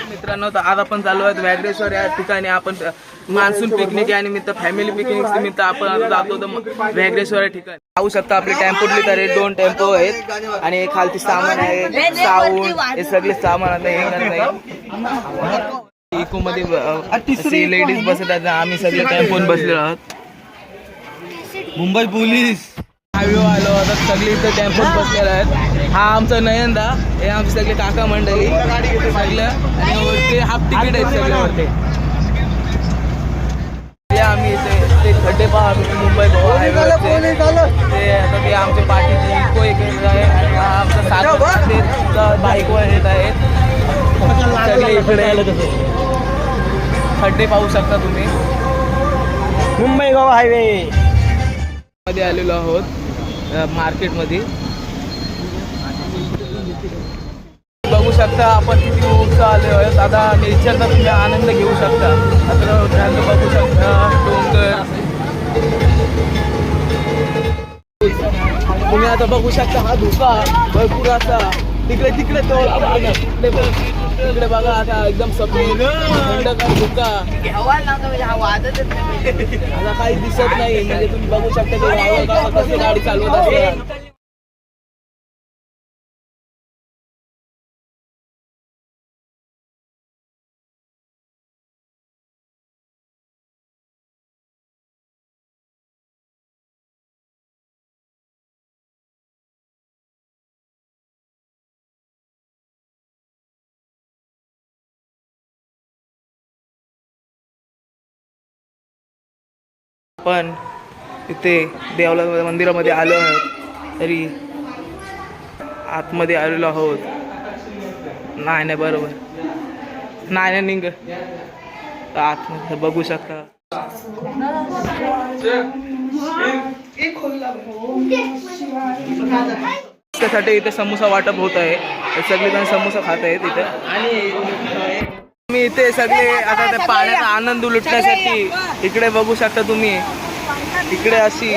मित्रांनो, तर आज आपण चालू आहेत व्याघ्रेश्वर या ठिकाणी. आपण मान्सून पिकनिक या निमित्त, फॅमिली पिकनिक निमित्त आपण जातो व्याघ्रेश्वर या ठिकाणी. पाहू शकता आपली टेम्पोतली तर 2 टेम्पो आहेत आणि खालती सामान आहे, साऊंड, हे सगळे सामान आता हे नाही. इको मध्ये लेडीज बसत आहेत, आम्ही सगळे टेम्पोत बसलेलो आहोत. मुंबई पोलीस हायवे आलो आता, सगळे इथं टेम्पोत बसलेले आहेत. हा आमचा नयनदा, हे आमचे सगळे काका मंडळी सगळं, आणि वरती हाफ तिकीट आहेत सगळे वरती. आम्ही ते खड्डे पहा, मुंबई गोवा हायवे ते आता ते आमच्या पाठीची इको एक आहे, आणि हा आमचा सात बाईकवर येत आहेत सगळे इकडे. खड्डे पाहू शकता तुम्ही. मुंबई गोवा हायवे मध्ये आलेलो आहोत मार्केटमध्ये. बघू शकता आपण किती उत्साह आले आहेत. आता नेचरचा तुम्ही आनंद घेऊ शकता. आता बघू शकता डोंगर, तुम्ही आता बघू शकता हा धुका भरपूर असा. तिकडे तिकडे तिकडे बघा, आता एकदम सफेद थंडगार धुका, आता काही दिसत नाही. म्हणजे तुम्ही बघू शकता कशी गाडी चालवत असते. पण इथे देवला मंदिरामध्ये आलो आहोत, तरी आतमध्ये आलेलो आहोत. नाही बरोबर नाही निघ आतमध्ये बघू शकता. त्यासाठी इथे समोसा वाटप होत आहे. सगळेजण समोसा खात आहेत इथे. आणि मी इथे सगळे आता त्या पाण्याचा आनंद लुटण्यासाठी इकडे बघू शकता तुम्ही. इकडे अशी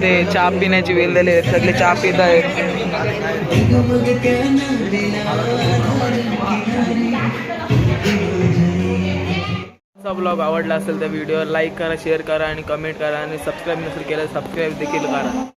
ते चहा पिण्याची वेळ झाली आहे, सगळे चहा पित आहेत. ब्लॉग आवडला असेल तर व्हिडिओ लाईक करा, शेअर करा आणि कमेंट करा आणि सबस्क्राईब नसेल केलं सबस्क्राईब देखील करा.